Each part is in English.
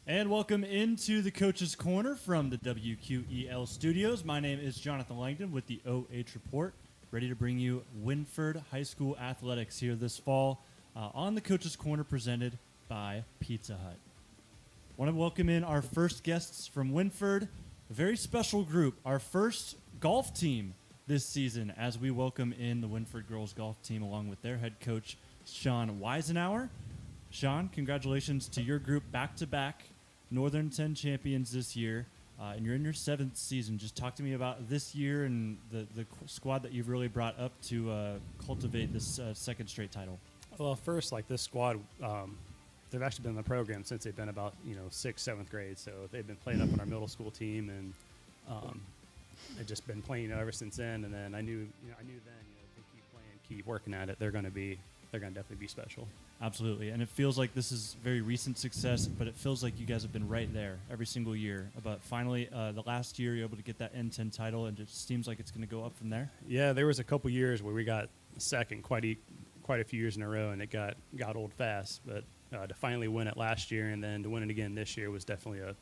And welcome into the Coach's Corner from the WQEL studios. My name is Jonathon Langdon with the OH Report, ready to bring you Wynford High School athletics here this fall on the Coach's Corner presented by Pizza Hut. Want to welcome in our first guests from Wynford, a very special group, our first golf team this season as we welcome in the Wynford girls golf team along with their head coach, Sean Weisenauer. Sean, congratulations to your group, back-to-back Northern 10 champions this year, and you're in your seventh season. Just talk to me about this year and the squad that you've really brought up to cultivate this second straight title. Well, first, this squad, they've actually been in the program since they've been about 6th, 7th grade. So they've been playing up on our middle school team, and they've just been playing ever since then. And then I knew then if they keep playing, keep working at it, they're going to definitely be special. Absolutely, and it feels like this is very recent success, but it feels like you guys have been right there every single year. But finally, the last year you're able to get that N10 title, and it just seems like it's going to go up from there. Yeah, there was a couple years where we got second quite a few years in a row, and it got old fast. But to finally win it last year and then to win it again this year was definitely a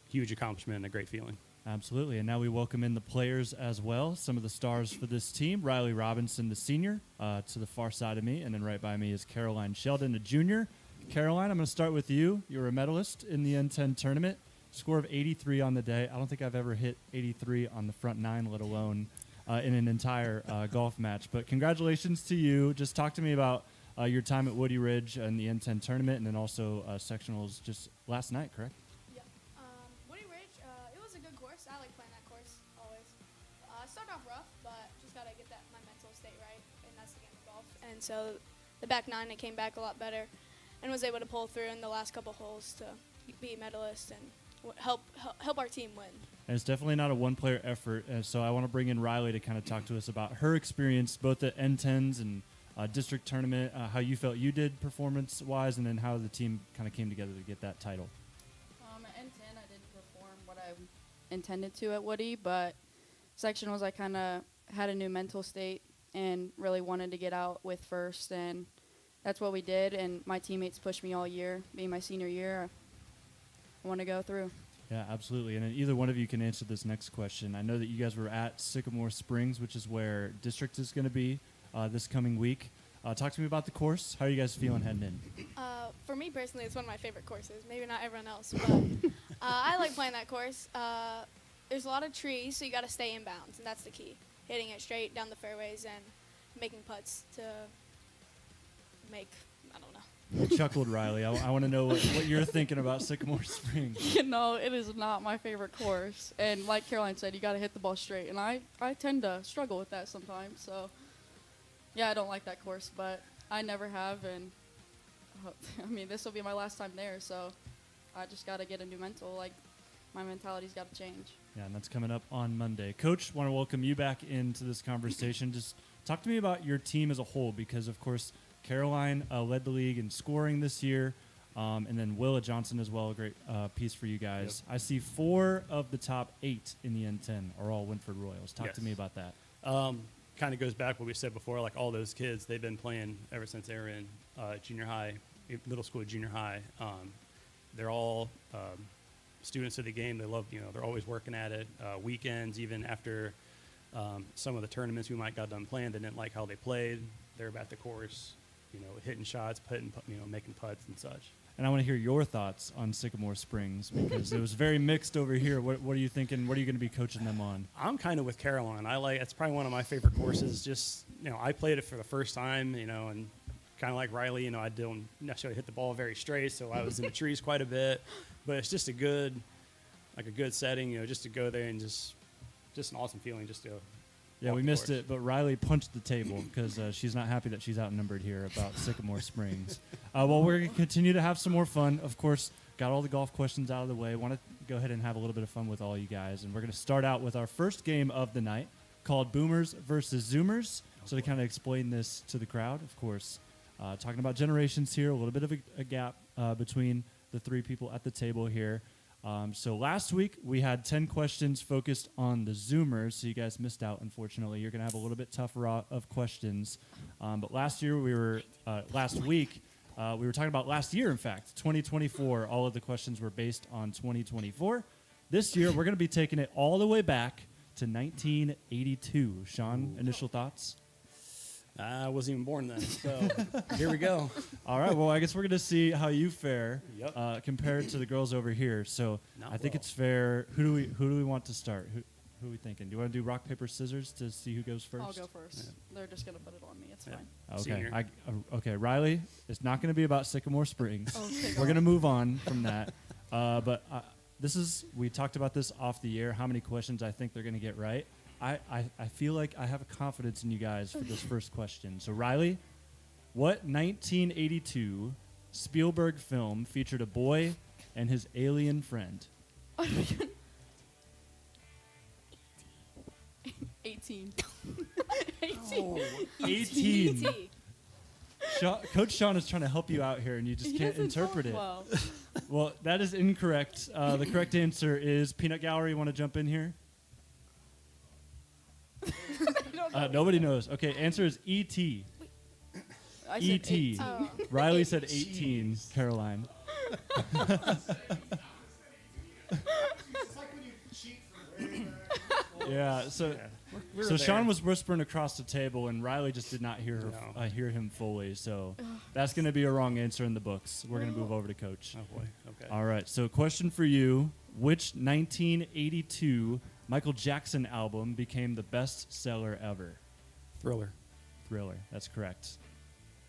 huge accomplishment and a great feeling. Absolutely, and now we welcome in the players as well. Some of the stars for this team: Riley Robinson, the senior, to the far side of me, and then right by me is Caroline Sheldon, a junior. Caroline, I'm going to start with you. You were a medalist in the N10 tournament, score of 83 on the day. I don't think I've ever hit 83 on the front nine, let alone in an entire golf match. But congratulations to you. Just talk to me about your time at Woody Ridge and the N10 tournament, and then also sectionals just last night, correct? I like playing that course always. Started off rough, but just got to get my mental state right, and that's the game of golf. And so the back nine, it came back a lot better and was able to pull through in the last couple holes to be a medalist and help our team win. And it's definitely not a one-player effort, so I want to bring in Riley to kind of talk to us about her experience both at N10s and district tournament, how you felt you did performance-wise, and then how the team kind of came together to get that title. At N10, I didn't perform what I intended to at Woody, but sectionals I kind of had a new mental state and really wanted to get out with first, and that's what we did, and my teammates pushed me all year. Being my senior year, I want to go through. Yeah, absolutely. And then either one of you can answer this next question. I know that you guys were at Sycamore Springs, which is where district is going to be this coming week. Talk to me about the course. How are you guys feeling heading in? For me personally, it's one of my favorite courses. Maybe not everyone else, but I like playing that course. There's a lot of trees, so you got to stay in bounds, and that's the key. Hitting it straight down the fairways and making putts to make, I don't know. I chuckled, Riley. I want to know what you're thinking about Sycamore Springs. It is not my favorite course. And like Caroline said, you got to hit the ball straight. And I tend to struggle with that sometimes. So, yeah, I don't like that course, but I never have. And, this will be my last time there. So I just got to get a new mental. My mentality's got to change. Yeah, and that's coming up on Monday. Coach, want to welcome you back into this conversation. Just talk to me about your team as a whole because, of course, Caroline led the league in scoring this year, and then Willa Johnson as well, a great piece for you guys. Yep. I see 4 of the top 8 in the N10 are all Wynford Royals. Talk to me about that. Kind of goes back what we said before, all those kids, they've been playing ever since they were in junior high, middle school, junior high. They're all students of the game. They love, they're always working at it. Weekends, even after some of the tournaments we might got done playing, they didn't like how they played. They're at the course, hitting shots, making putts and such. And I want to hear your thoughts on Sycamore Springs because it was very mixed over here. What are you thinking? What are you going to be coaching them on? I'm kind of with Caroline. It's probably one of my favorite courses. Just, I played it for the first time, and kind of like Riley, I don't necessarily hit the ball very straight, so I was in the trees quite a bit. But it's just a good setting, just to go there and just an awesome feeling just to Yeah, we missed it, but Riley punched the table because she's not happy that she's outnumbered here about Sycamore Springs. Well, we're going to continue to have some more fun. Of course, got all the golf questions out of the way. Want to go ahead and have a little bit of fun with all you guys. And we're going to start out with our first game of the night called Boomers versus Zoomers. So to kind of explain this to the crowd, of course, talking about generations here, a little bit of a gap between the 3 people at the table here. So last week, we had 10 questions focused on the Zoomers, so you guys missed out, unfortunately. You're going to have a little bit tougher of questions. But last week, We were talking about last year, in fact, 2024. All of the questions were based on 2024. This year, we're going to be taking it all the way back to 1982. Sean, initial thoughts? I wasn't even born then, so here we go. All right. Well, I guess we're going to see how you fare Yep. compared to the girls over here. So Not I think well. it's fair. Who do we want to start? Who are we thinking? Do you want to do rock, paper, scissors to see who goes first? I'll go first. They're just gonna put it on me. It's Yeah. fine. Okay. Senior. Okay, Riley, it's not going to be about Sycamore Springs. Okay, We're going to move on from that. But we talked about this off the air, how many questions I think they're going to get right. I feel like I have a confidence in you guys for this first question. So, Riley, what 1982 Spielberg film featured a boy and his alien friend? 18. 18. Coach Sean is trying to help you out here, and you just He can't doesn't talk interpret it. well. Well, that is incorrect. The correct answer is Peanut Gallery. You want to jump in here? Nobody knows. Okay, answer is E.T. I said E.T. 18. Oh. Riley said 18. Caroline. Yeah. So We were so Sean there. was whispering across the table, and Riley just did not hear her No. hear him fully. So that's going to be a wrong answer in the books. We're going to move over to Coach. Oh boy. Okay. All right. So question for you: which 1982 Michael Jackson album became the best seller ever? Thriller. Thriller. That's correct.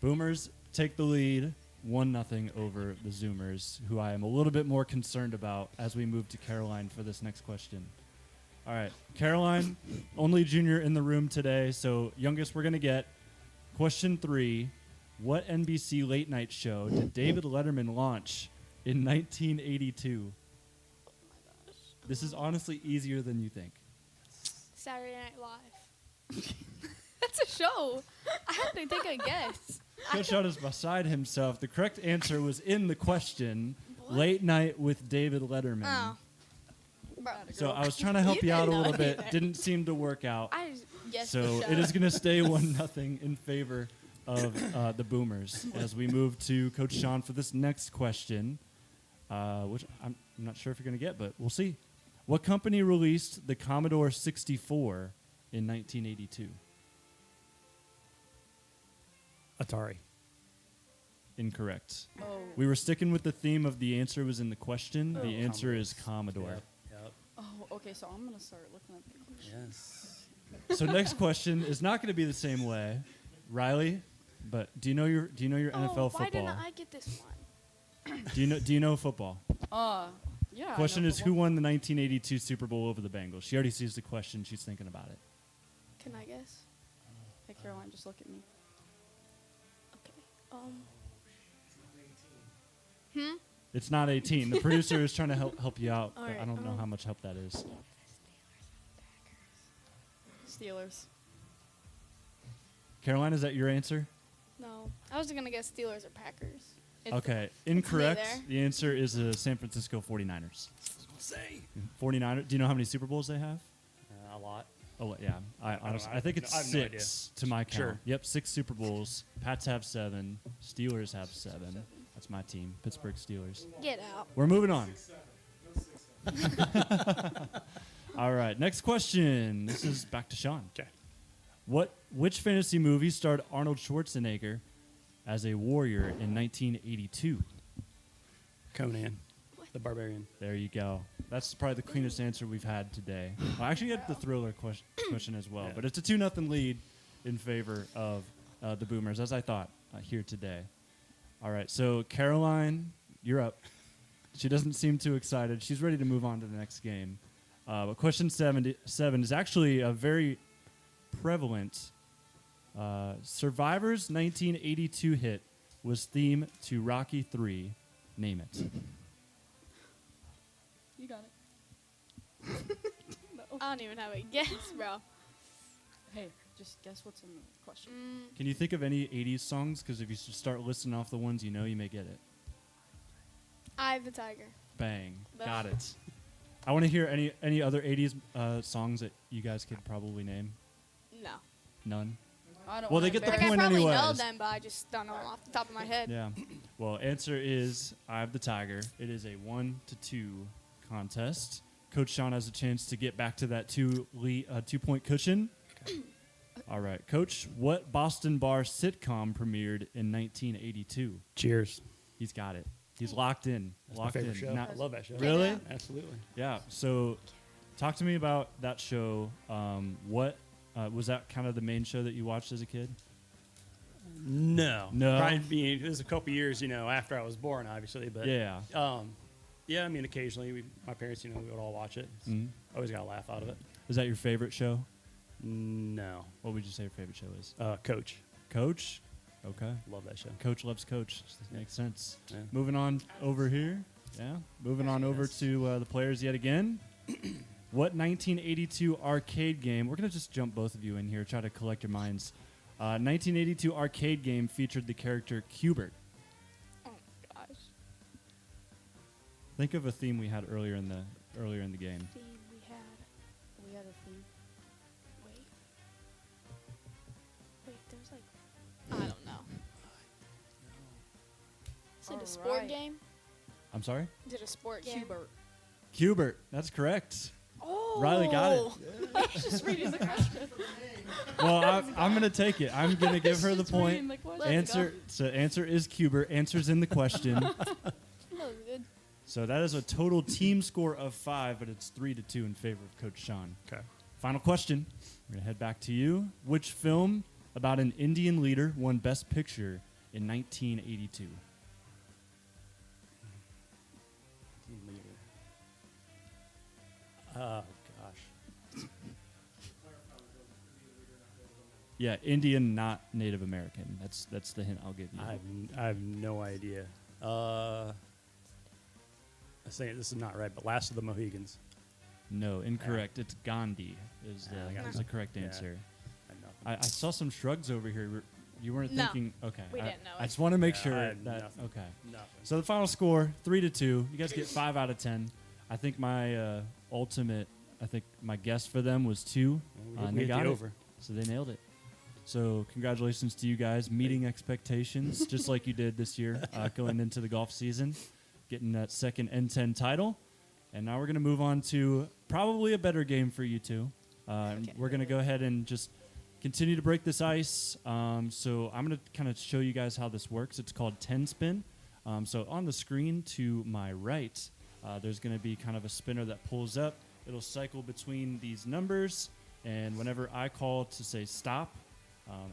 Boomers take the lead, 1-0 over the Zoomers, who I am a little bit more concerned about as we move to Caroline for this next question. All right, Caroline, only junior in the room today, so youngest we're going to get. Question 3, what NBC late night show did David Letterman launch in 1982? This is honestly easier than you think. Saturday Night Live. That's a show. I have to take a guess. Coach Sean is beside himself. The correct answer was in the question, What? Late Night with David Letterman. Oh. Bro, So I was trying to help you out a didn't little know bit. either. Didn't seem to work out. I just guessed So the show. it is going to stay 1-0 in favor of the Boomers as we move to Coach Sean for this next question, which I'm not sure if you're going to get, but we'll see. What company released the Commodore 64 in 1982? Atari. Incorrect. Oh. We were sticking with the theme of the answer was in the question. The Oh. answer is Commodore. Yep. Oh, okay, so I'm going to start looking at the question. Yes. So next question is not going to be the same way, Riley. But do you know your NFL Why football? didn't I get this one? Do you know football? Yeah. I Question know is who football. won the 1982 Super Bowl over the Bengals? She already sees the question. She's thinking about it. Can I guess? Hey, Caroline, just look at me. Okay. It's not 18. The producer is trying to help you out. All But I right, don't know how much help that is. Steelers. Caroline, is that your answer? No. I was gonna guess Steelers or Packers. Okay, incorrect. there. The answer is the San Francisco 49ers. Say. 49ers. Do you know how many Super Bowls they have? A lot. Oh, yeah. I honestly, I think it's I have no idea. 6 to my count. Sure. Yep, 6 Super Bowls. Pats have 7. Steelers have 7. That's my team, Pittsburgh Steelers. Get out. We're moving on. All right, next question. This is back to Sean. Okay. Which fantasy movie starred Arnold Schwarzenegger as a warrior in 1982? Conan. The Barbarian. There you go. That's probably the cleanest answer we've had today. I actually had the thriller question as well, Yeah. but it's a 2-0 lead in favor of the Boomers, as I thought here today. All right, so Caroline, you're up. She doesn't seem too excited. She's ready to move on to the next game. But question 7 is actually a very prevalent. Survivor's 1982 hit was theme to Rocky 3. Name it. You got it. I don't even have a guess, bro. Hey, just guess what's in the question. Can you think of any 80s songs? Because if you start listing off the ones you know, you may get it. Eye of the Tiger. Bang. No. Got it. I want to hear any other 80s songs that you guys could probably name. No. None? I don't Well, they wanna get the Like, embarrass I point probably know anyways. them, but I just don't know them off the top of my head. Yeah. Well, answer is I have the Tiger. It is a 1-2 contest. Coach Sean has a chance to get back to that 2-point cushion. All right, Coach. What Boston bar sitcom premiered in 1982? Cheers. He's got it. He's locked in. That's my locked favorite in. show. Now- I love that show. Really? Yeah. Absolutely. Yeah. So, talk to me about that show. What was that kind of the main show that you watched as a kid? No. No? Probably, it was a couple years, after I was born, obviously. But Yeah. yeah, I mean, occasionally, my parents, we would all watch it. Mhm. Always got a laugh out of it. Is that your favorite show? No. What would you say your favorite show is? Coach. Coach. Okay. Love that show. Coach loves Coach. Makes sense. Yeah. Moving on over here. Yeah. Moving on over to the players yet again. What 1982 arcade game? We're going to just jump both of you in here, try to collect your minds. 1982 arcade game featured the character Cubert. Oh, gosh. Think of a theme we had earlier in the game. Theme We had a theme. Wait, there's like, I don't know. Is it a sport Alright. game? I'm sorry? Is it a sport game? Hubert. Cubert. That's correct. Oh. Riley got it. Just reading the question. Well, I'm going to take it. I'm going to give her the Just reading point. the question. Answer. So answer is Cubert. Answer's in the question. That was good. So that is a total team score of 5, but it's 3-2 in favor of Coach Sean. Okay. Final question. We're going to head back to you. Which film about an Indian leader won Best Picture in 1982? Oh, gosh. Yeah, Indian, not Native American. That's the hint I'll give you. I have no idea. I'm saying this is not right, but Last of the Mohegans. No, incorrect. It's Gandhi is Yeah, I got the it. correct Yeah. answer. I have nothing. I saw some shrugs over here. You weren't No, thinking. Okay. we I, didn't know I it. just want to make Yeah, I sure had that. nothing. Okay. Nothing. So the final score, 3-2. You guys get 5 out of 10. I think my ultimate. I think my guess for them was 2. We And they hit got the it. over. So they nailed it. So congratulations to you guys, meeting expectations just like you did this year, going into the golf season, getting that second N10 title. And now we're going to move on to probably a better game for you two. Okay. We're going to go ahead and just continue to break this ice. So I'm going to kind of show you guys how this works. It's called 10 spin. So on the screen to my right, there's going to be kind of a spinner that pulls up. It'll cycle between these numbers. And whenever I call to say stop,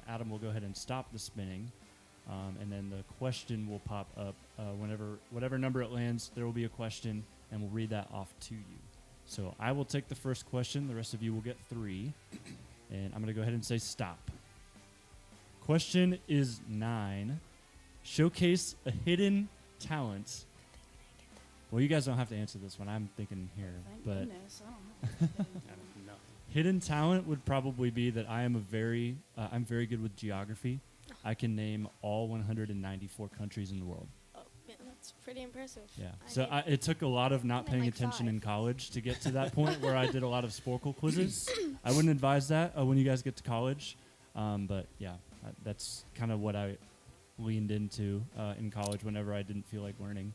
Adam will go ahead and stop the spinning. And then the question will pop up. Whatever number it lands, there will be a question, and we'll read that off to you. So I will take the first question. The rest of you will get 3. And I'm going to go ahead and say stop. Question is 9. Showcase a hidden talent. Well, you guys don't have to answer this one. I'm thinking here. Thank But goodness. I don't know. I have nothing. hidden talent would probably be that I am I'm very good with geography. I can name all 194 countries in the world. Oh, man, that's pretty impressive. Yeah. I So did- it took a lot of not I paying like attention 5. in college to get to that point where I did a lot of Sporkle quizzes. I wouldn't advise that when you guys get to college. But yeah, that's kind of what I leaned into in college whenever I didn't feel like learning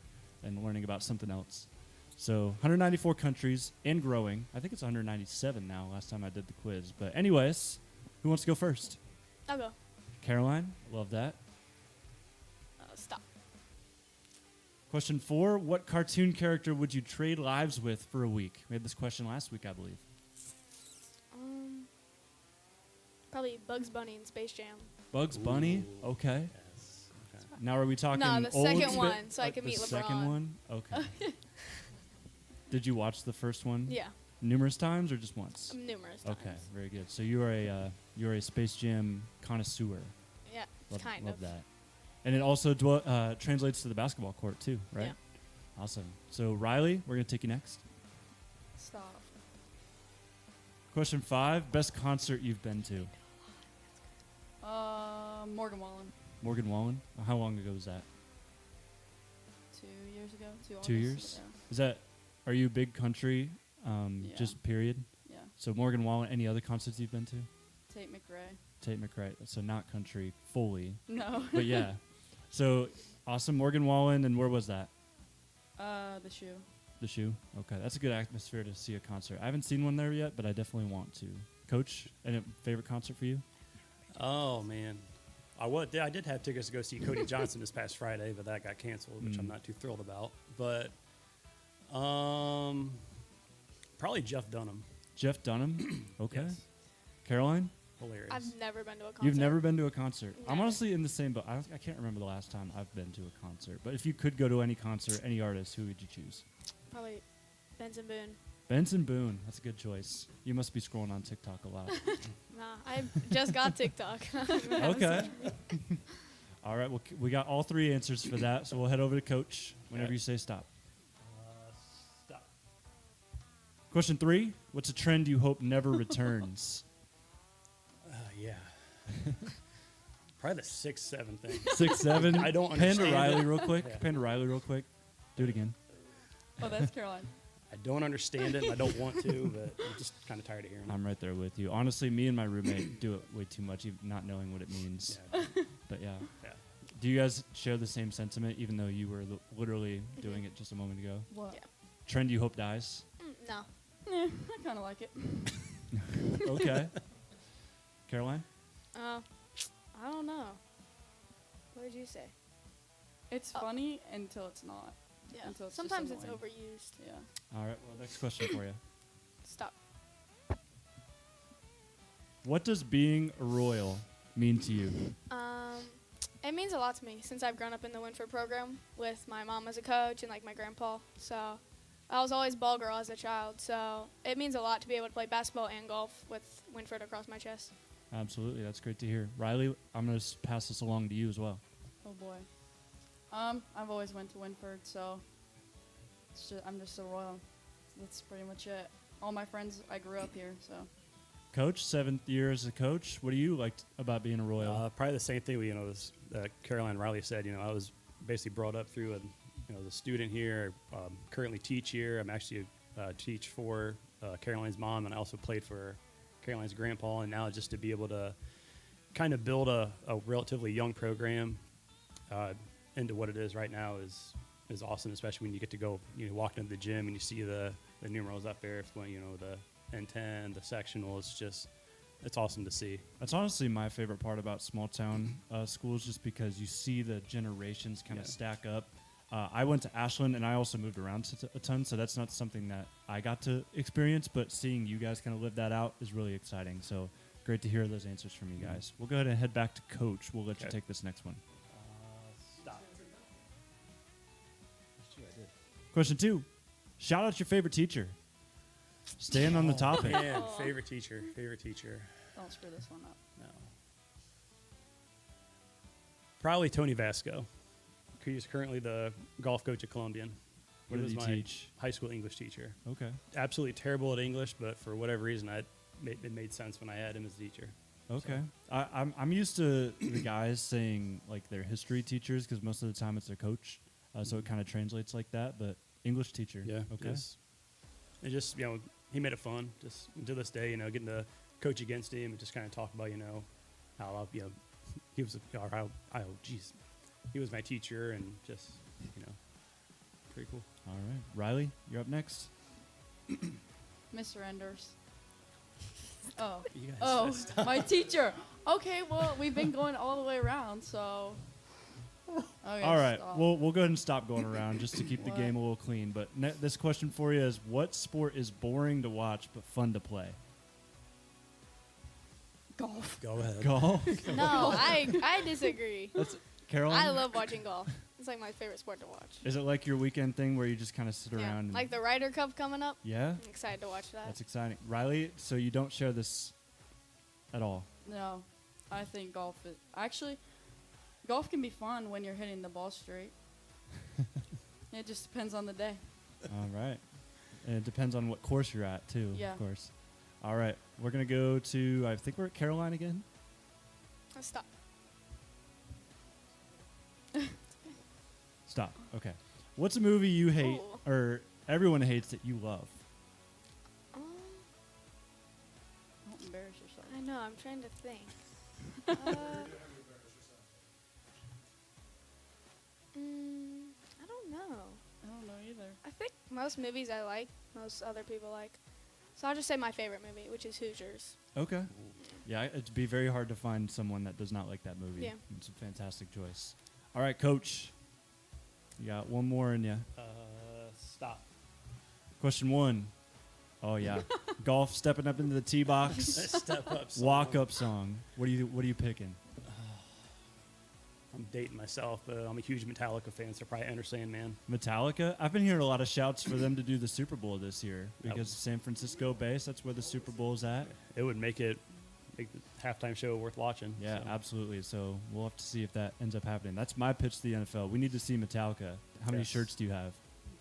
about something else. So 194 countries and growing. I think it's 197 now, last time I did the quiz. But anyways, who wants to go first? I'll go. Caroline, love that. Stop. Question 4, what cartoon character would you trade lives with for a week? We had this question last week, I believe. Probably Bugs Bunny in Space Jam. Bugs Bunny? Ooh. Okay. Yes. Okay. Now are we talking No, the old second Spa- one, so I can the meet second LeBron. one? Okay. Did you watch the first one Yeah, numerous times or just once? numerous times. Okay, very good. So you are a Space Jam connoisseur. Yeah, Love, kind love of. that. And it also translates to the basketball court too, right? Yeah. Awesome. So Riley, we're gonna take you next. Stop. Question 5, best concert you've been to? Morgan Wallen. Morgan Wallen. How long ago was that? 2 years ago. 2 years? Yeah. Is that? Are you a big country? Yeah. Just period. Yeah. So Morgan Wallen. Any other concerts you've been to? Tate McRae. Tate McRae. So not country fully, No. but yeah. So awesome, Morgan Wallen, and where was that? The shoe. The Shoe. Okay, that's a good atmosphere to see a concert. I haven't seen one there yet, but I definitely want to. Coach, any favorite concert for you? Oh man, I did have tickets to go see Cody Johnson this past Friday, but that got canceled, which I'm not too thrilled about. But probably Jeff Dunham. Jeff Dunham. Okay. Yes. Caroline, I've Hilarious. never been to a concert. you've never been to a concert. I'm Never. honestly in the same boat. I can't remember the last time I've been to a concert. But if you could go to any concert, any artist, who would you choose? Probably Benson Boone. Benson Boone. That's a good choice. You must be scrolling on TikTok a lot. Nah, I just got TikTok. Okay. All right. Well, we got all three answers for that, so we'll head over to Coach whenever Okay. you say stop. Stop. Question 3. What's a trend you hope never returns? Yeah. Probably the 6-7 thing. 6, 7. I don't Panda understand Riley it. real quick. Yeah. Panda Riley real quick. Do it again. Oh, that's Caroline. I don't understand it, and I don't want to, but I'm just kind of tired of hearing it. I'm right there with you. Honestly, me and my roommate do it way too much, even not knowing what it means. Yeah, But yeah. yeah. Do you guys share the same sentiment, even though you were literally doing it just a moment ago? What? Yeah. Trend you hope dies? No. I kind of like it. Okay. Caroline? I don't know. What did you say? It's Oh. funny until it's not. Yeah. Until it's just Sometimes it's annoying. overused. Yeah. All right. Well, next question for you. Stop. What does being a royal mean to you? It means a lot to me since I've grown up in the Wynford program with my mom as a coach and like my grandpa. So I was always ball girl as a child. So it means a lot to be able to play basketball and golf with Wynford across my chest. Absolutely. That's great to hear. Riley, I'm going to pass this along to you as well. Oh boy. I've always went to Wynford, so I'm just a royal. That's pretty much it. All my friends, I grew up here, so. Coach, 7th year as a coach. What do you like about being a royal? Probably the same thing. As Caroline Riley said. I was basically brought up through as a student here. Currently teach here. I'm actually teach for Caroline's mom, and I also played for Caroline's grandpa. And now just to be able to kind of build a relatively young program into what it is right now is awesome. Especially when you get to go, walk into the gym and you see the numerals up there. It's when the N10, the sectional. It's awesome to see. That's honestly my favorite part about small town schools, just because you see the generations kind of Yeah. stack up. I went to Ashland, and I also moved around a ton, so that's not something that I got to experience, but seeing you guys kind of live that out is really exciting. So great to hear those answers from you guys. We'll go ahead and head back to Coach. We'll let you Okay. take this next one. Stop. Question 2. Shout out your favorite teacher. Staying on the topic. Man, favorite teacher. Don't screw this one up. No. Probably Tony Vasco. He's currently the golf coach at Columbian. What did was he my teach? high school English teacher. Okay. Absolutely terrible at English, but for whatever reason, it made sense when I had him as a teacher. Okay. I'm used to the guys saying like their history teachers, because most of the time it's their coach, so it kind of translates like that. But English teacher. Yeah. Okay. It just he made it fun. Just to this day, getting to coach against him and just kind of talk about how he was he was my teacher, and just pretty cool. All right. Riley, you're up next. Mr. Enders. Oh. You guys Oh, stop. my teacher. Okay, well, we've been going all the way around, so. Okay, All right. stop. We'll go ahead and stop going around just to keep the What? game a little clean. But this question for you is: what sport is boring to watch but fun to play? Golf. Go ahead. Golf. No, I disagree. That's Caroline. I love watching golf. It's like my favorite sport to watch. Is it like your weekend thing where you just kind of sit Yeah. around? And, Like the Ryder Cup coming up. yeah. I'm excited to watch that. That's exciting. Riley, so you don't share this at all? No, I think golf is. Actually, golf can be fun when you're hitting the ball straight. It just depends on the day. All right. And it depends on what course you're at, too, Yeah. of course. All right. We're going to go to, I think we're at Caroline again. Let's stop. Stop. Okay. What's a movie you hate Ooh. or everyone hates that you love? Um, Don't embarrass yourself. I know. I'm trying to think. I don't know. I don't know either. I think most movies I like, most other people like. So I'll just say my favorite movie, which is Hoosiers. Okay. Yeah, it'd be very hard to find someone that does not like that movie. Yeah. It's a fantastic choice. All right, Coach. You got one more in you. Stop. Question 1. Oh yeah, golf stepping up into the tee box. Step up. song. Walk up song. What are you picking? I'm dating myself, but I'm a huge Metallica fan, so probably Enter Sandman. Metallica. I've been hearing a lot of shouts for them to do the Super Bowl this year because San Francisco base. That's where the Super Bowl is at. It would make the halftime show worth watching. Yeah, so. absolutely. So we'll have to see if that ends up happening. That's my pitch to the NFL. We need to see Metallica. How many Yes. shirts do you have?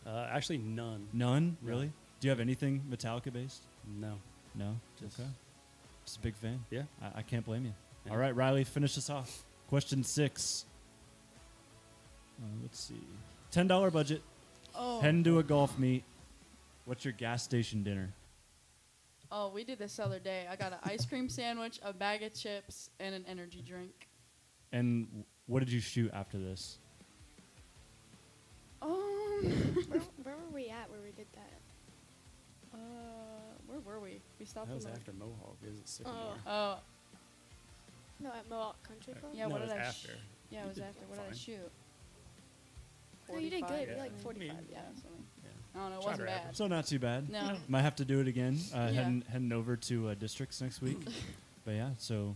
Actually, none. None, No. really? Do you have anything Metallica based? No. No. Just- Okay. Just a big fan. Yeah. I can't blame you. Yeah. All right, Riley, finish us off. Question 6. Let's see. $10 budget. Oh. Heading to a golf meet. What's your gas station dinner? Oh, we did this the other day. I got an ice cream sandwich, a bag of chips, and an energy drink. And what did you shoot after this? Where were we at where we did that? Where were we? We stopped That was in the- after Mohawk. Is it Sycamore? Oh, No, at Mohawk Country Club. yeah. No, What it did was I? after. Yeah, it was did after. What did I fine. shoot? No, you did 45? good. You're Yeah. like 45. Yeah, Yeah. something. Yeah. I don't know. It Tried wasn't our bad. average. So not too bad. No. Might have to do it again. Yeah. Heading over to districts next week. But yeah, so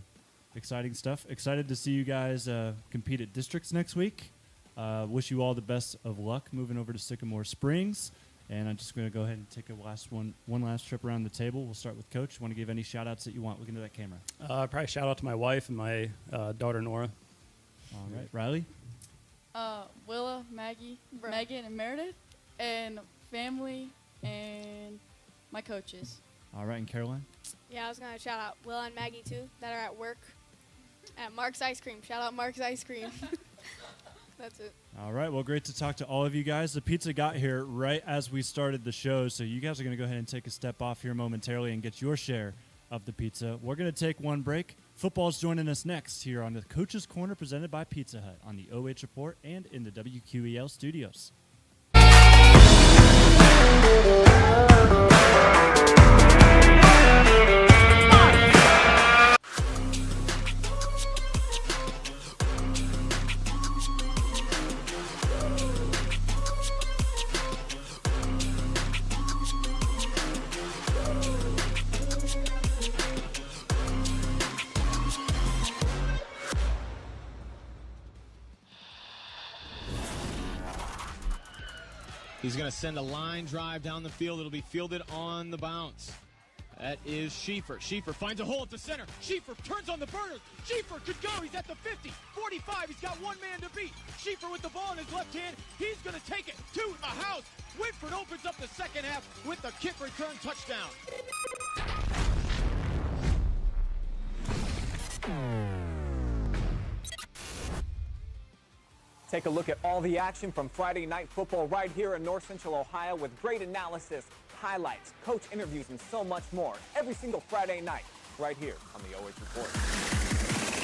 exciting stuff. Excited to see you guys compete at districts next week. Wish you all the best of luck moving over to Sycamore Springs. And I'm just going to go ahead and take a one last trip around the table. We'll start with Coach. Want to give any shout outs that you want? Look into that camera. Probably shout out to my wife and my daughter Nora. All right, Riley. Willa, Maggie, Bruh. Megan, and Meredith, and family, and my coaches. All right, and Caroline. Yeah, I was gonna shout out Will and Maggie too that are at work at Mark's Ice Cream. Shout out Mark's Ice Cream. That's it. All right, well, great to talk to all of you guys. The pizza got here right as we started the show, so you guys are going to go ahead and take a step off here momentarily and get your share of the pizza. We're going to take one break. Football's joining us next here on the Coach's Corner presented by Pizza Hut on the OH Report and in the WQEL studios. He's going to send a line drive down the field. It'll be fielded on the bounce. That is Schieffer. Schieffer finds a hole at the center. Schieffer turns on the burners. Schieffer could go. He's at the 50, 45. He's got one man to beat. Schieffer with the ball in his left hand. He's going to take it to the house. Wynford opens up the second half with the kick return touchdown. Take a look at all the action from Friday Night Football right here in North Central Ohio with great analysis, highlights, coach interviews, and so much more every single Friday night right here on the OH Report.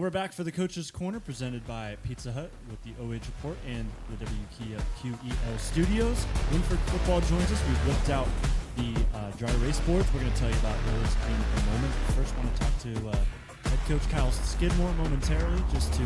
And we're back for the Coach's Corner, presented by Pizza Hut with the OH Report and the WQEL Studios. Wynford football joins us. We've whipped out the dry erase boards. We're going to tell you about those in a moment. First, I want to talk to head coach Kyle Skidmore momentarily, just to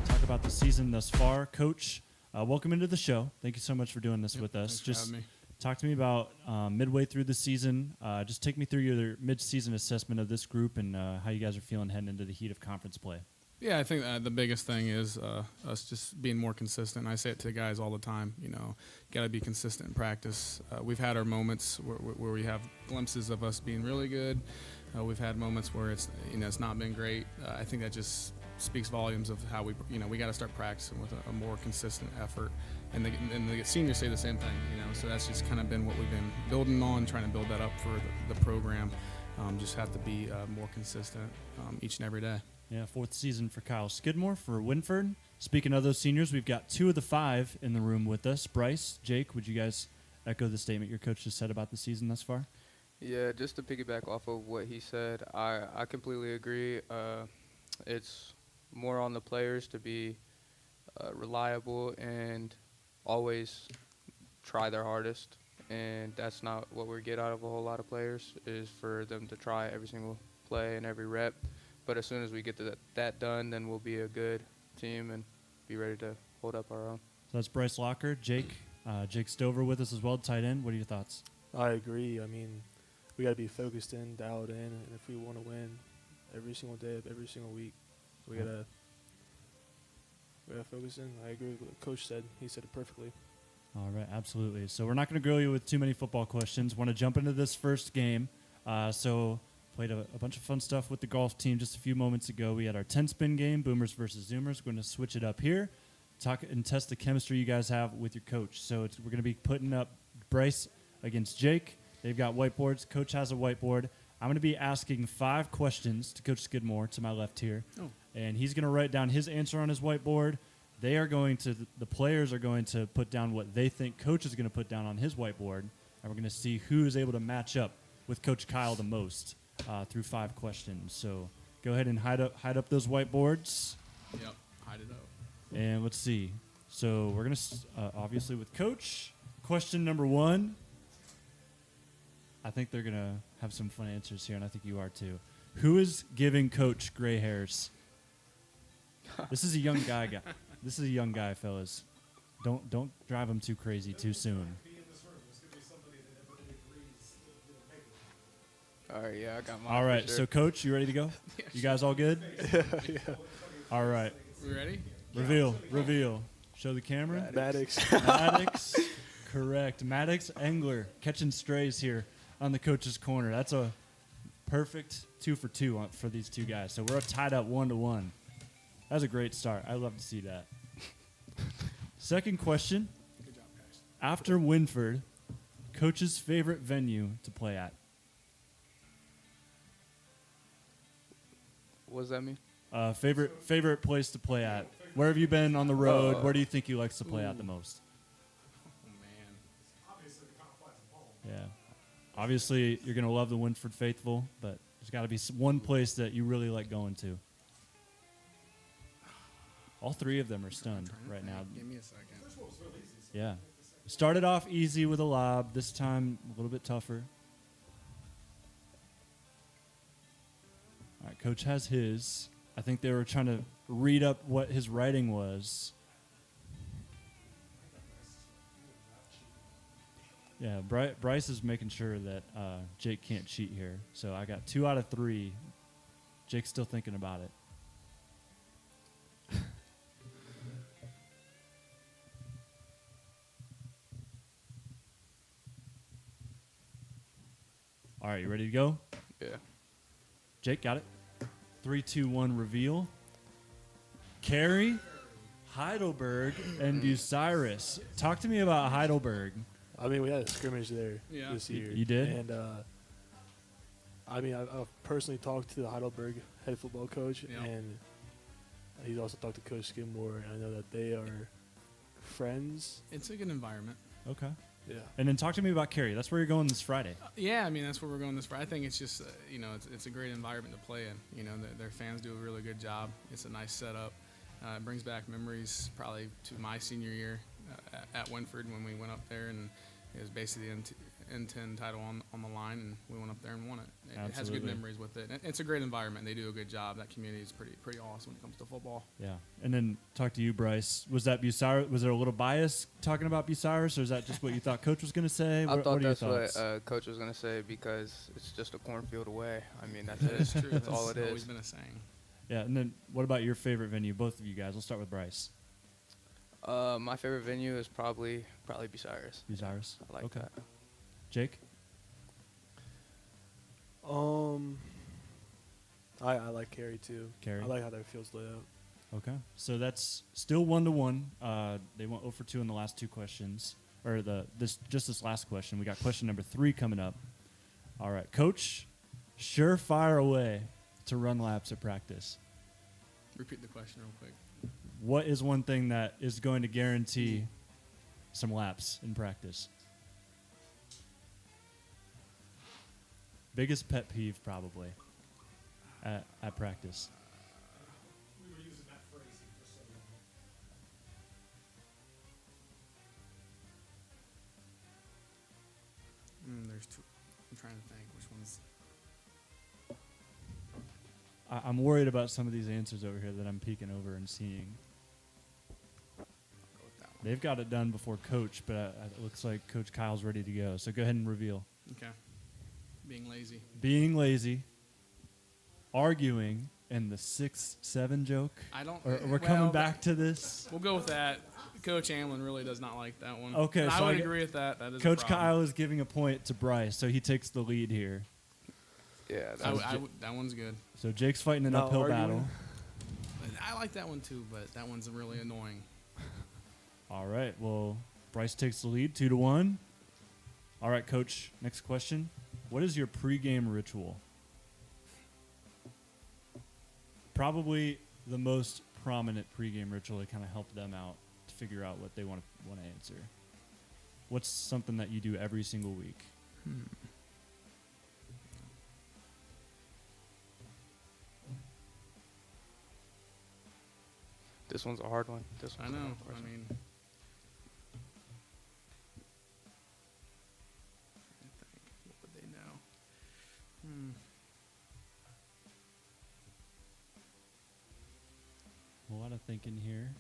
talk about the season thus far. Coach, welcome into the show. Thank you so much for doing this with us. Thanks for having me. Talk to me about midway through the season. Just take me through your mid-season assessment of this group and how you guys are feeling heading into the heat of conference play. Yeah, I think the biggest thing is us just being more consistent. I say it to the guys all the time. Got to be consistent in practice. We've had our moments where we have glimpses of us being really good. We've had moments where it's not been great. I think that just speaks volumes of how we got to start practicing with a more consistent effort. And the seniors say the same thing. So that's just kind of been what we've been building on, trying to build that up for the program. Just have to be more consistent each and every day. Yeah, fourth season for Kyle Skidmore for Wynford. Speaking of those seniors, we've got 2 of the 5 in the room with us. Bryce, Jake, would you guys echo the statement your coach just said about the season thus far? Yeah, just to piggyback off of what he said, I completely agree. It's more on the players to be reliable and always try their hardest. And that's not what we get out of a whole lot of players, is for them to try every single play and every rep. But as soon as we get that done, then we'll be a good team and be ready to hold up our own. So that's Bryce Locker. Jake Stover with us as well, tight end. What are your thoughts? I agree. I mean, we got to be focused in, dialed in, and if we want to win every single day of every single week, we gotta focus in. I agree with what Coach said. He said it perfectly. All right, absolutely. So we're not going to grill you with too many football questions. Want to jump into this first game. So played a bunch of fun stuff with the golf team just a few moments ago. We had our 10-spin game, Boomers versus Zoomers. We're going to switch it up here, talk and test the chemistry you guys have with your coach. So we're going to be putting up Bryce against Jake. They've got whiteboards. Coach has a whiteboard. I'm going to be asking 5 questions to Coach Skidmore to my left here. Oh. And he's going to write down his answer on his whiteboard. The players are going to put down what they think Coach is going to put down on his whiteboard. And we're going to see who is able to match up with Coach Kyle the most through 5 questions. So go ahead and hide up those whiteboards. Yep, hide it up. And let's see. So we're going to, obviously with Coach, question number 1. I think they're going to have some fun answers here, and I think you are too. Who is giving Coach gray hairs? This is a young guy. This is a young guy, fellas. Don't drive him too crazy too soon. All right, yeah, I got mine. All right, for sure. so Coach, you ready to go? You guys all good? Yeah. All right. We ready? Reveal. Show the camera. Maddox. Maddox, correct. Maddox Engler catching strays here on the Coach's Corner. That's a perfect 2 for 2 for these two guys. So we're tied up 1-1. That was a great start. I love to see that. Second question. Good job, guys. After Wynford, Coach's favorite venue to play at? What does that mean? Favorite place to play at? Where have you been on the road? Where do you think he likes to play at the most? Oh, man. Yeah. Obviously, you're going to love the Wynford faithful, but there's got to be one place that you really like going to. All 3 of them are stunned right now. Give me a second. Yeah. Started off easy with a lob. This time, a little bit tougher. All right, Coach has his. I think they were trying to read up what his writing was. Yeah, Bryce is making sure that Jake can't cheat here. So I got 2 out of 3. Jake's still thinking about it. All right, you ready to go? Yeah. Jake, got it? 3, 2, 1, reveal. Carey, Heidelberg, and Bucyrus. Talk to me about Heidelberg. I mean, we had a scrimmage there this year. You did? And, I mean, I've personally talked to the Heidelberg head football coach, and he's also talked to Coach Skidmore, and I know that they are friends. It's a good environment. Okay. Yeah. And then talk to me about Cary. That's where you're going this Friday. Yeah, I mean, that's where we're going this Friday. I think it's just, it's a great environment to play in. You know, their fans do a really good job. It's a nice setup. It brings back memories probably to my senior year at Wynford when we went up there, and it was basically the N10 title on the line, and we went up there and won it. It has good Absolutely. memories with it. It's a great environment. They do a good job. That community is pretty awesome when it comes to football. Yeah. And then talk to you, Bryce. Was that Bucyrus? Was there a little bias talking about Bucyrus, or is that just what you thought Coach was going to say? I thought what are your that's what thoughts? Coach was going to say because it's just a cornfield away. I mean, that's it. It's true. That's all it It's is. always been a saying. Yeah. And then what about your favorite venue? Both of you guys. We'll start with Bryce. My favorite venue is probably Bucyrus. Bucyrus. I like okay. that. Jake. I like Cary too. Cary. I like how their field's laid out. Okay. So that's still 1-1. They went 0 for 2 in the last two questions, or this last question. We got question number 3 coming up. All right, Coach, surefire away to run laps at practice. Repeat the question real quick. What is one thing that is going to guarantee some laps in practice? Biggest pet peeve, probably, at practice. We were using that phrasing for so long. There's two. I'm trying to think which one's. I'm worried about some of these answers over here that I'm peeking over and seeing. I'll go with that one. They've got it done before Coach, but it looks like Coach Kyle's ready to go. So go ahead and reveal. Okay. Being lazy. Being lazy, arguing, and the 6-7 joke. I don't. We're coming back to this. We'll go with that. Coach Amlin really does not like that one. Okay, And so I would I get- agree with that. That is a Coach problem. Kyle is giving a point to Bryce, so he takes the lead here. Yeah, That one's good. So Jake's fighting an Not uphill arguing. battle. I like that one too, but that one's really annoying. All right, well, Bryce takes the lead, 2-1. All right, Coach, next question. What is your pregame ritual? Probably the most prominent pregame ritual to kind of help them out to figure out what they want to answer. What's something that you do every single week? this one's a hard one. I know. I mean, I think, what would they know? A lot of thinking here.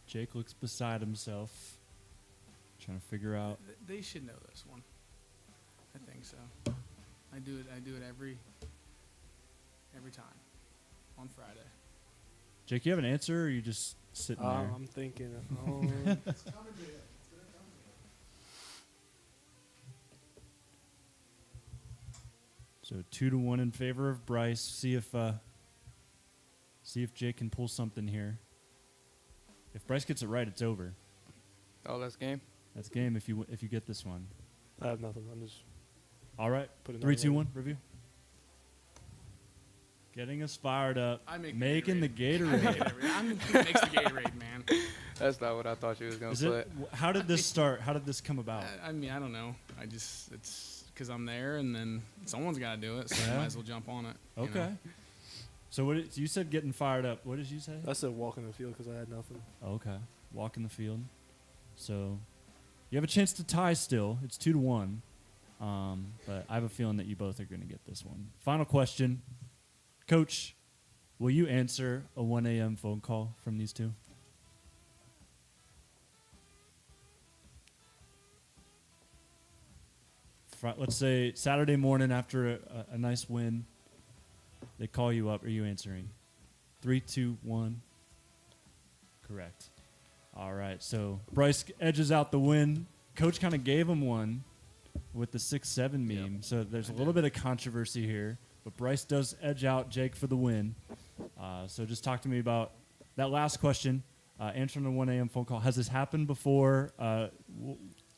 Jake looks beside himself, trying to figure out. They should know this one. I think so. I do it every time on Friday. Jake, you have an answer, or are you just sitting there? I'm thinking. It's coming to you. It's going to come to you. So 2-1 in favor of Bryce. See if Jake can pull something here. If Bryce gets it right, it's over. Oh, that's game. That's game if you get this one. I have nothing. I'm just All right. putting 3, 2, 1. Review. Getting us fired up. Making the Gatorade. I'm the kid that makes the Gatorade, man. That's not what I thought you was gonna Is put. it? How did this start? How did this come about? I mean, I don't know. It's because I'm there, and then someone's got to do it, so Yeah. I might as well jump on it. you Okay. know? So you said getting fired up. What did you say? I said walk in the field because I had nothing. Okay. Walk in the field. So you have a chance to tie still. It's 2-1. But I have a feeling that you both are going to get this one. Final question. Coach, will you answer a 1 a.m. phone call from these two? Let's say Saturday morning after a nice win, they call you up. Are you answering? 3, 2, 1. Correct. All right. So Bryce edges out the win. Coach kind of gave him one with the 6-7 meme. So there's a little bit of controversy here. But Bryce does edge out Jake for the win. So just talk to me about that last question. Answering a 1 a.m. phone call. Has this happened before?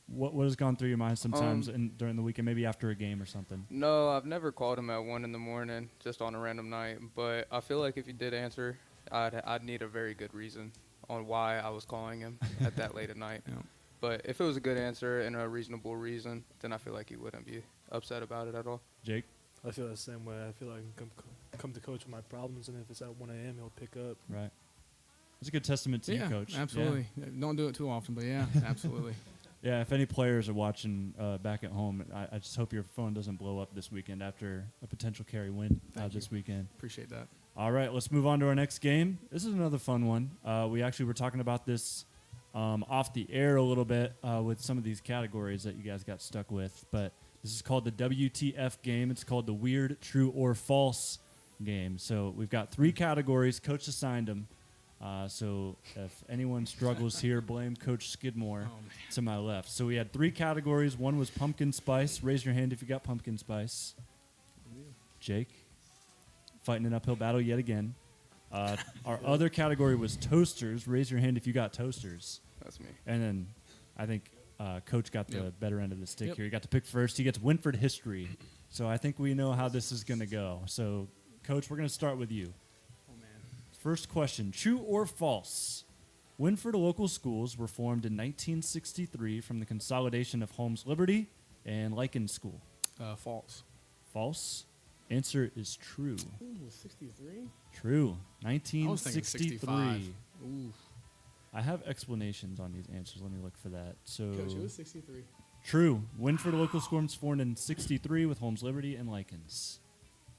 What has gone through your mind sometimes during the weekend, maybe after a game or something? No, I've never called him at 1 in the morning, just on a random night. But I feel like if you did answer, I'd need a very good reason on why I was calling him at that late at night. Yeah. But if it was a good answer and a reasonable reason, then I feel like he wouldn't be upset about it at all. Jake? I feel the same way. I feel like I can come to coach with my problems, and if it's at 1 a.m., he'll pick up. Right. It's a good testament to you, Coach. Absolutely. Don't do it too often, but yeah, absolutely. Yeah, if any players are watching back at home, I just hope your phone doesn't blow up this weekend after a potential carry win this weekend. Appreciate that. All right, let's move on to our next game. This is another fun one. We actually were talking about this off the air a little bit with some of these categories that you guys got stuck with, but this is called the WTF game. It's called the Weird, True, or False game. So we've got 3 categories. Coach assigned them. So if anyone struggles here, blame Coach Skidmore to my left. So we had 3 categories. One was pumpkin spice. Raise your hand if you got pumpkin spice. Jake, fighting an uphill battle yet again. Our other category was toasters. Raise your hand if you got toasters. That's me. And then I think Coach got the better end of the stick here. He got to pick first. He gets Wynford history. So I think we know how this is going to go. So, Coach, we're going to start with you. First question, true or false? Wynford local schools were formed in 1963 from the consolidation of Holmes Liberty and Lycan School. False. False. Answer is true. Ooh, 63? True. I was thinking 65. 1963. Ooh. I have explanations on these answers. Let me look for that. So Coach, it was 63. true. Wynford local schools formed in 63 with Holmes Liberty and Lycans.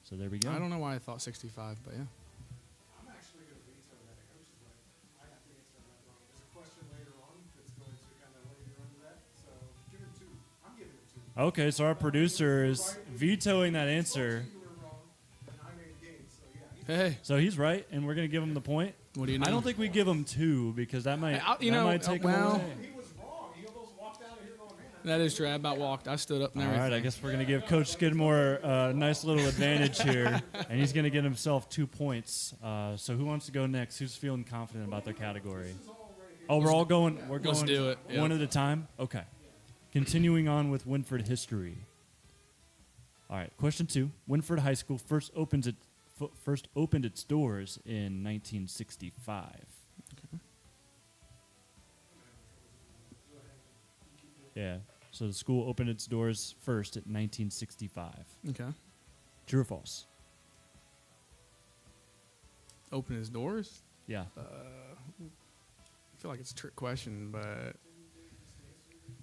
So there we go. I don't know why I thought 65, but yeah. I'm actually going to veto that. Coach is right. I have to answer that wrong. There's a question later on that's going to kind of lay you into that. So give it 2. I'm giving it 2. Okay, so our producer is vetoing that answer. You were wrong, and I made games. So yeah, Hey, So he's right, and we're going to give him the point. what do you know? I don't think we give him 2 because that might, you that know, might take him well- away. he was wrong. He almost walked out of here going, man. That is true. I about walked. I stood up and All everything. right, I guess we're going to give Coach Skidmore a nice little advantage here, and he's going to get himself 2 points. So who wants to go next? Who's feeling confident about their category? Oh, we're all going. We're going Let's do it. one Yep. at a time. Okay. Continuing on with Wynford history. All right, question 2. Wynford High School first opened its doors in 1965. Yeah. So the school opened its doors first in 1965. Okay. True or false? Open his doors? Yeah. I feel like it's a trick question, but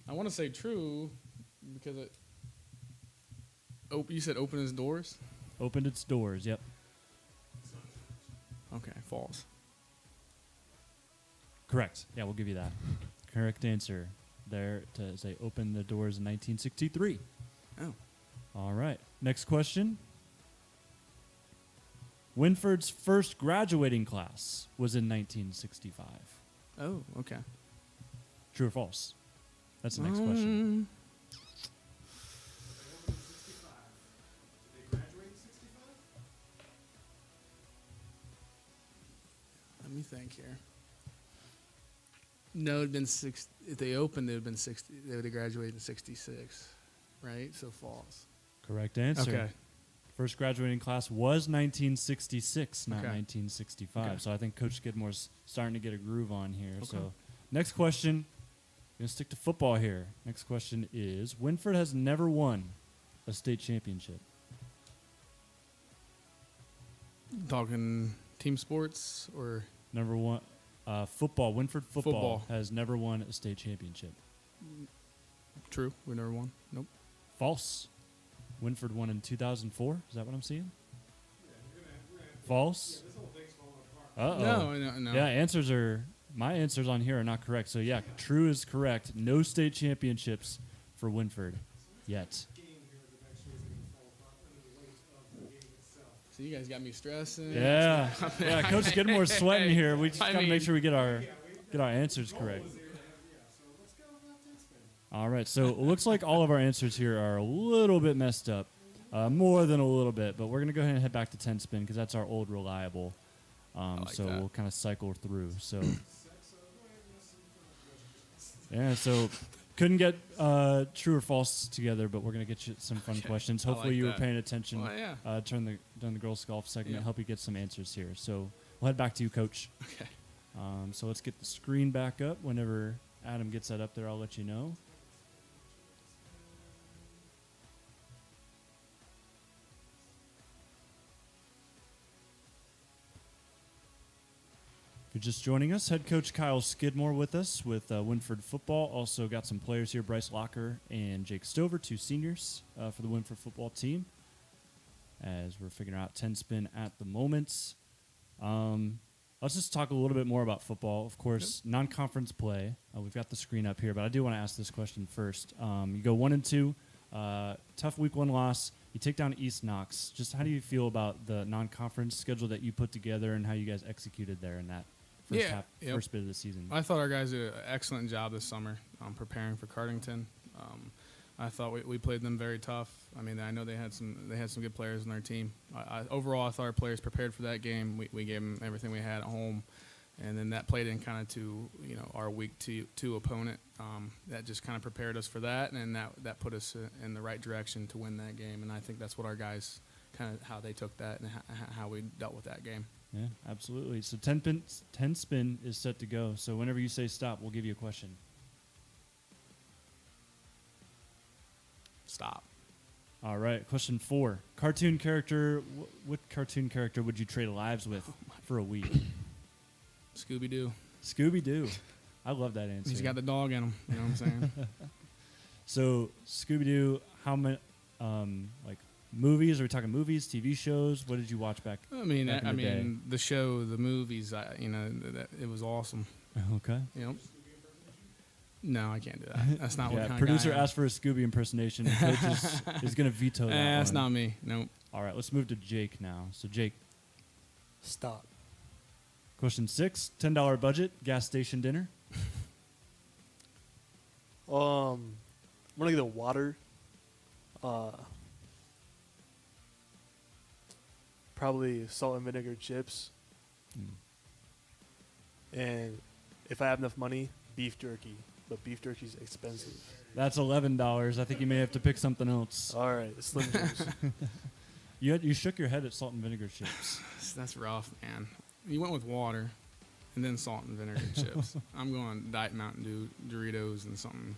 I want to say true because it. You said open his doors? Opened its doors. Yep. Okay, false. Correct. Yeah, we'll give you that. Correct answer. There to say open the doors in 1963. Oh. All right. Next question. Wynford's first graduating class was in 1965. Oh, okay. True or false? That's the next question. Let me think here. No, it'd been six. If they opened, it would have been 60. They would have graduated in 66, right? So false. Correct answer. Okay. First graduating class was 1966, not Okay. 1965. Okay. So I think Coach Skidmore's starting to get a groove on here. Okay. So next question. Going to stick to football here. Next question is, Wynford has never won a state championship. Talking team sports or Number one, football. Wynford football, Football. has never won a state championship. true? We never won. Nope. False. Wynford won in 2004. Is that what I'm seeing? False. Uh-oh. No. Yeah, my answers on here are not correct. So yeah, true is correct. No state championships for Wynford yet. So you guys got me stressing. Yeah, yeah. Coach Skidmore's sweating here. We just I gotta make mean- sure we get our answers correct. All right, so it looks like all of our answers here are a little bit messed up, more than a little bit. But we're gonna go ahead and head back to 10 spin because that's our old reliable. like So that. we'll kind of cycle through. So yeah, so couldn't get true or false together, but we're gonna get you some fun questions. I Hopefully like you were that. paying attention Well, yeah. during the girls golf segment. Yeah. Help you get some answers here. So We'll head back to you, Coach. Okay. So let's get the screen back up. Whenever Adam gets that up there, I'll let you know. If you're just joining us, head coach Kyle Skidmore with us with Wynford football. Also got some players here, Bryce Locker and Jake Stover, 2 seniors for the Wynford football team, as we're figuring out 10 spin at the moment. Let's just talk a little bit more about football. Of course, non-conference play. We've got the screen up here, but I do want to ask this question first. You go 1-2, tough week 1 loss. You take down East Knox. Just how do you feel about the non-conference schedule that you put together and how you guys executed there in that first bit of the season? I thought our guys did an excellent job this summer preparing for Cardington. I thought we played them very tough. I mean, I know they had some good players on their team. Overall, I thought our players prepared for that game. We gave them everything we had at home, and then that played in kind of to our week 2 opponent. That just kind of prepared us for that, and that put us in the right direction to win that game. And I think that's what our guys kind of how they took that and how we dealt with that game. Yeah, absolutely. So 10 spin is set to go. So whenever you say stop, we'll give you a question. Stop. All right. Question 4. Cartoon character. What cartoon character would you trade lives with for a week? Scooby-Doo. Scooby-Doo. I love that answer. He's got the dog in him. You know what I'm saying? So Scooby-Doo, how many movies? Are we talking movies, TV shows? What did you watch back? I mean, back in the day? the show, the movies. It was awesome. Okay. Yep. No, I can't do that. That's not what kind of producer guy I am. asked for a Scooby impersonation. And Coach is going to veto that. That's one. not me. Nope. All right, let's move to Jake now. So Jake, Stop. question 6: $10 budget, gas station dinner. I'm gonna get a water. Probably salt and vinegar chips. And if I have enough money, beef jerky. But beef jerky's expensive. That's $11. I think you may have to pick something else. All right, Slim Jims. You shook your head at salt and vinegar chips. That's rough, man. You went with water, and then salt and vinegar chips. I'm going Diet Mountain Dew, Doritos, and something.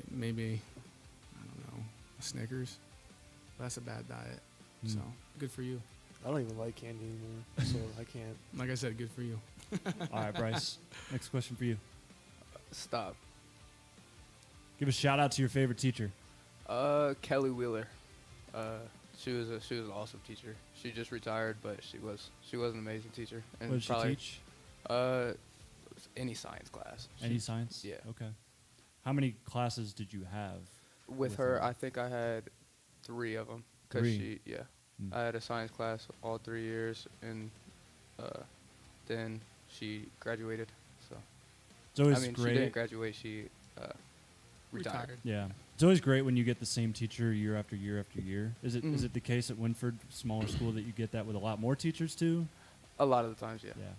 Maybe, I don't know, a Snickers. That's a bad diet. So good for you. I don't even like candy anymore, so I can't. Like I said, good for you. All right, Bryce. Next question for you. Stop. Give a shout out to your favorite teacher. Kelly Wheeler. She was an awesome teacher. She just retired, but she was an amazing teacher. And What did she probably, teach? Any science class. Any science? Yeah. Okay. How many classes did you have? With her, I think I had 3 of them. 'Cause 3? I had a science class all 3 years, and then she graduated. So It's always I mean, great. she didn't graduate. She retired. Yeah. It's always great when you get the same teacher year after year after year. Is it the case at Wynford, smaller school, that you get that with a lot more teachers too? A lot of the times, yeah. Yeah.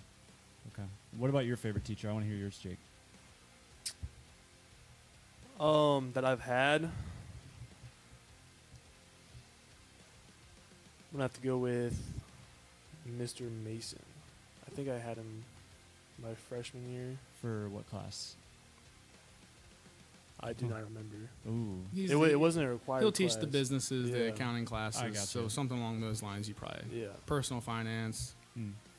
Okay. What about your favorite teacher? I want to hear yours, Jake. That I've had. I'm gonna have to go with Mr. Mason. I think I had him my freshman year. For what class? I do not remember. Ooh. It wasn't a required He'll teach class. the businesses, the Yeah. accounting classes. I gotcha. So something along those lines. You probably Yeah. personal finance.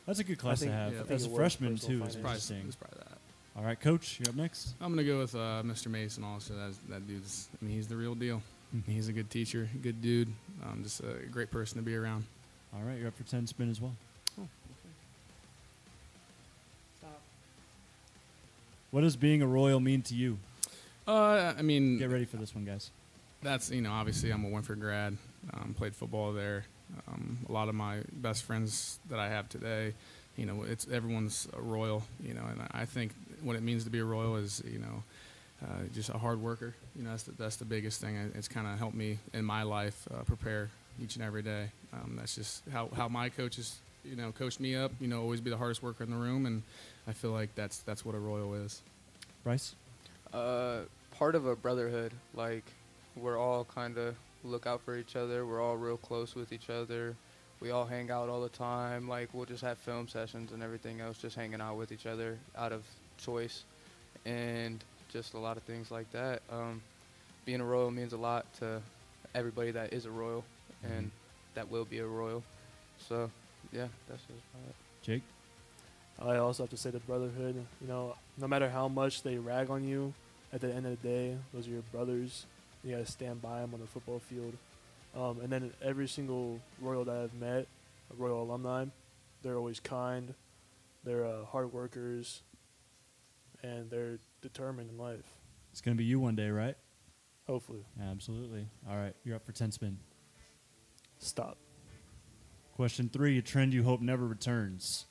That's a good class to think- have. yeah, I think As a it was freshman personal too, is finance. interesting. It's probably that. All right, Coach, you're up next. I'm gonna go with Mr. Mason. Also, that dude's. I mean, he's the real deal. He's a good teacher, good dude. Just a great person to be around. All right, you're up for 10 spin as well. Oh, What does being a Royal mean to you? I mean, Get ready for this one, guys. that's obviously I'm a Wynford grad. Played football there. A lot of my best friends that I have today, it's everyone's a Royal. And I think what it means to be a Royal is just a hard worker. That's the biggest thing. It's kind of helped me in my life prepare each and every day. That's just how my coaches coached me up. Always be the hardest worker in the room, and I feel like that's what a Royal is. Bryce? Part of a brotherhood. Like, we're all kind of look out for each other. We're all real close with each other. we all hang out all the time. Like, we'll just have film sessions and everything else, just hanging out with each other out of choice, and just a lot of things like that. Being a Royal means a lot to everybody that is a Royal and that will be a Royal. So, yeah, that's just about it. Jake? I also have to say the brotherhood. You know, no matter how much they rag on you, at the end of the day, those are your brothers. You gotta stand by them on the football field. And then every single Royal that I've met, a Royal alumni, they're always kind. They're hard workers, and they're determined in life. It's going to be you one day, right? Hopefully. Absolutely. All right, you're up for 10 spin. Stop. Question 3, a trend you hope never returns.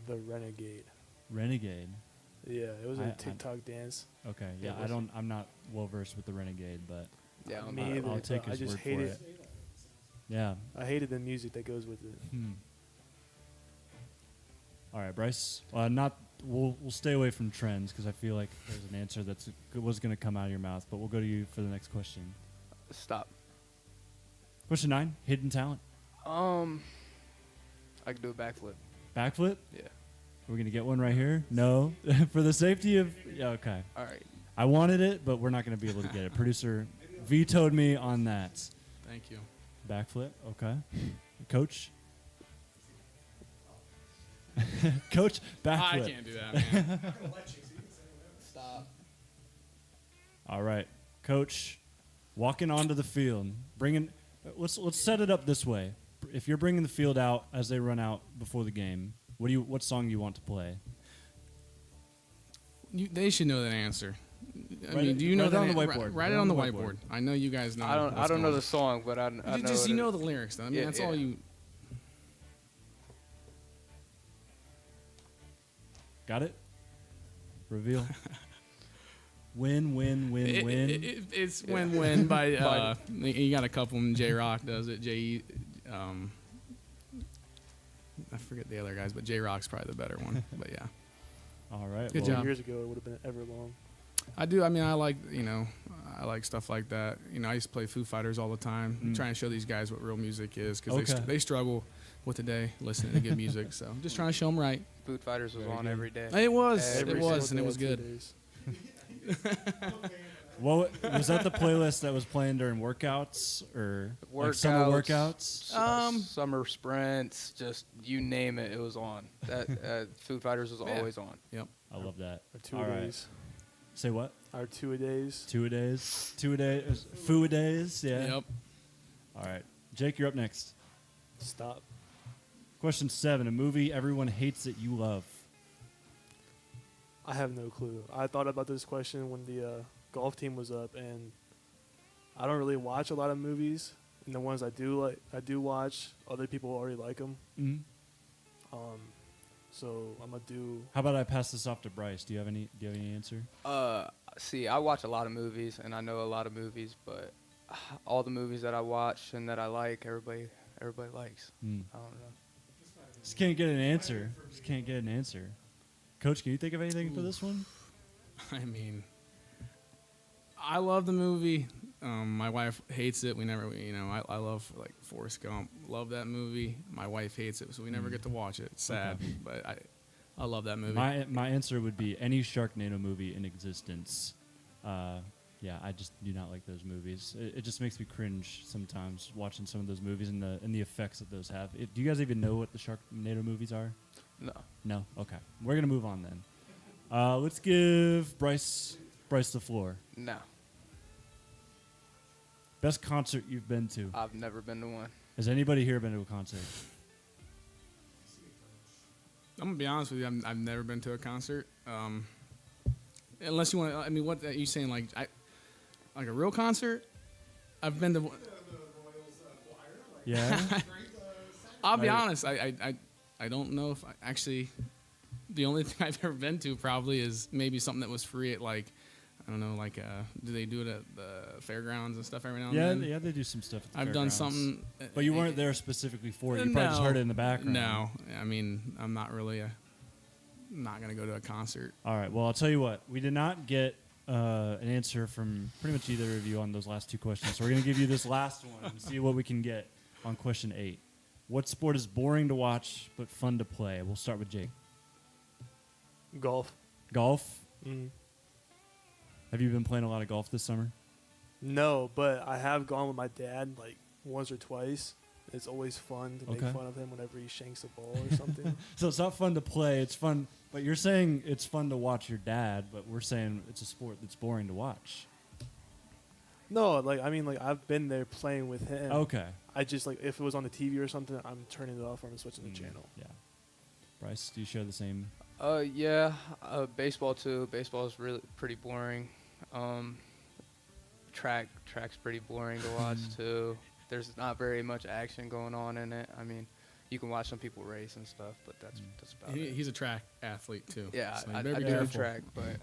The Renegade. Renegade. Yeah, it was I- a TikTok dance. Okay, yeah, It was- I'm not well versed with the Renegade, but Yeah, I'm Me not- either. I'll take but I his just word for hated. it. Yeah. I hated the music that goes with it. All right, Bryce. Not. We'll stay away from trends because I feel like there's an answer that was going to come out of your mouth. But we'll go to you for the next question. Stop. Question 9: hidden talent. I can do a backflip. Backflip. Yeah. We're gonna get one right here. No, for the safety of. Yeah, okay. All right. I wanted it, but we're not gonna be able to get it. Producer vetoed me on that. Thank you. Backflip. Okay. Coach. Coach, backflip. I can't do that, man. Stop. All right, Coach, walking onto the field, bringing. Let's set it up this way. If you're bringing the field out as they run out before the game, what song do you want to play? They should know that answer. I Write mean, it- do you know write it that on the Write, whiteboard. write it on the whiteboard. I know you guys know. I don't what's know going the song, but I on. know. Just you it. know the lyrics, though. I mean, Yeah, that's yeah. all you. Got it? Reveal. Win, win, win, win. It's win-win by. You got a couple. J Rock does it. I forget the other guys, but J Rock's probably the better one. But yeah, All right. Good well, job. Years ago, it would have been Everlong. I do. I mean, I like stuff like that. You know, I used to play Foo Fighters all the time, trying to show these guys what real music is because Okay. they struggle with the day listening to good music. So I'm just trying to show them right. Food Fighters was Very on good. every day. It was, Every and single it was day, 2 good. days. What was that the playlist that was playing during workouts or like summer workouts? Summer sprints, just you name it, it was on. That Food Fighters was Yeah. always on. Yep. I love that. Or 2 All right. days. Say what? Our 2 days. 2 a days. 2 a day. Foo a days. Yeah. Yep. All right. Jake, you're up next. Stop. Question 7: a movie everyone hates that you love. I have no clue. I thought about this question when the golf team was up, and I don't really watch a lot of movies. And the ones I do watch. Other people already like them. Mm-hmm. So I'm gonna do. How about I pass this off to Bryce? Do you have any answer? See, I watch a lot of movies, and I know a lot of movies, but all the movies that I watch and that I like, everybody likes. I don't know. Just can't get an answer. Just can't get an answer. Coach, can you think of anything for this one? I mean, I love the movie. My wife hates it. We never, I love like Forrest Gump. Love that movie. My wife hates it, so we never get to watch it. It's sad, but I love that movie. My answer would be any Sharknado movie in existence. Yeah, I just do not like those movies. It just makes me cringe sometimes watching some of those movies and the effects that those have. Do you guys even know what the Sharknado movies are? No. No? Okay. We're going to move on then. Let's give Bryce the floor. No. Best concert you've been to? I've never been to one. Has anybody here been to a concert? I'm gonna be honest with you. I've never been to a concert. Unless you want. I mean, what are you saying? Like a real concert? I've been to. Yeah. I'll be honest. I don't know if actually. The only thing I've ever been to probably is maybe something that was free at like. I don't know, like, do they do it at the fairgrounds and stuff every now and then? Yeah, they do some stuff at the I've done fairgrounds. something. But you weren't there specifically for it. You probably just heard it in the background. No. I mean, I'm not really not going to go to a concert. All right. Well, I'll tell you what. We did not get an answer from pretty much either of you on those last two questions. So we're going to give you this last one and see what we can get on question 8. What sport is boring to watch but fun to play? We'll start with Jake. Golf. Golf? Mm. Have you been playing a lot of golf this summer? No, but I have gone with my dad like once or twice. It's always fun to make Okay. fun of him whenever he shanks a ball or something. So it's not fun to play. It's fun. But you're saying it's fun to watch your dad, but we're saying it's a sport that's boring to watch. No, like I mean, like I've been there playing with him. Okay. I just like if it was on the TV or something, I'm turning it off or I'm switching the channel. Yeah. Bryce, do you share the same? Yeah, baseball too. Baseball is really pretty boring. Track's pretty boring to watch too. There's not very much action going on in it. I mean, you can watch some people race and stuff, but that's about it. He's a track athlete too. Yeah, so you I better be do careful. track, but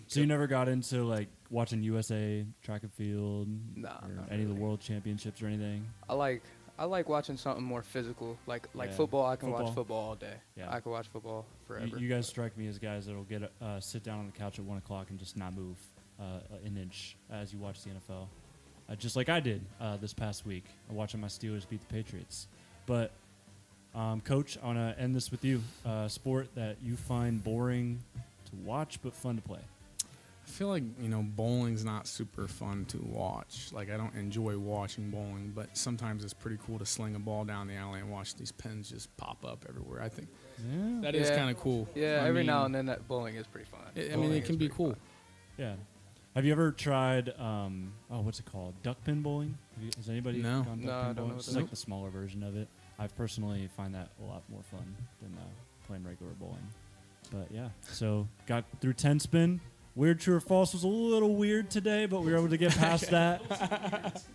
So you never got into like watching USA track and field, Nah, or not any of the really. world championships or anything? I like watching something more physical, like Yeah. football. I can Football. watch football all day. Yeah. I can watch football forever. You guys strike me as guys that'll get sit down on the couch at 1 o'clock and just not move an inch as you watch the NFL, just like I did this past week, watching my Steelers beat the Patriots. But Coach, I want to end this with you. Sport that you find boring to watch but fun to play. I feel like, bowling's not super fun to watch. Like, I don't enjoy watching bowling, but sometimes it's pretty cool to sling a ball down the alley and watch these pins just pop up everywhere. I think Yeah. that is kind of cool. Yeah, I every mean, now and then that bowling is pretty fun. I mean, it can be cool. Yeah. Have you ever tried, what's it called? Duck pin bowling? Has anybody No. gone duck No, I pin don't know bowling? what It's that like is. the smaller version of it. I personally find that a lot more fun than playing regular bowling. But yeah, so got through 10 spin. Weird True or False was a little weird today, but we were able to get past that.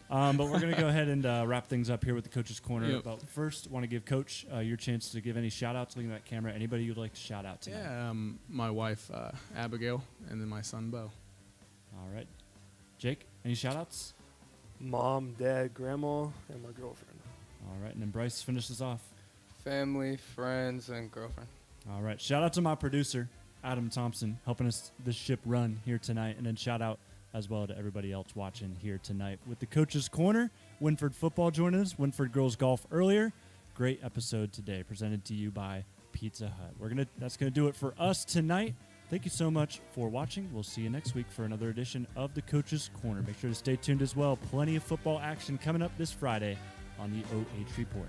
But we're going to go ahead and wrap things up here with the Coach's Corner. Yep. But first, want to give Coach your chance to give any shout-outs, looking at that camera. Anybody you'd like to shout out tonight? Yeah, my wife, Abigail, and then my son, Bo. All right. Jake, any shout-outs? Mom, dad, grandma, and my girlfriend. All right, and then Bryce finishes off. Family, friends, and girlfriend. All right. Shout out to my producer, Adam Thompson, helping us this ship run here tonight. And then shout out as well to everybody else watching here tonight. With the Coach's Corner, Wynford football joining us, Wynford girls golf earlier. Great episode today, presented to you by Pizza Hut. That's gonna do it for us tonight. Thank you so much for watching. We'll see you next week for another edition of the Coach's Corner. Make sure to stay tuned as well. Plenty of football action coming up this Friday on the OH Report.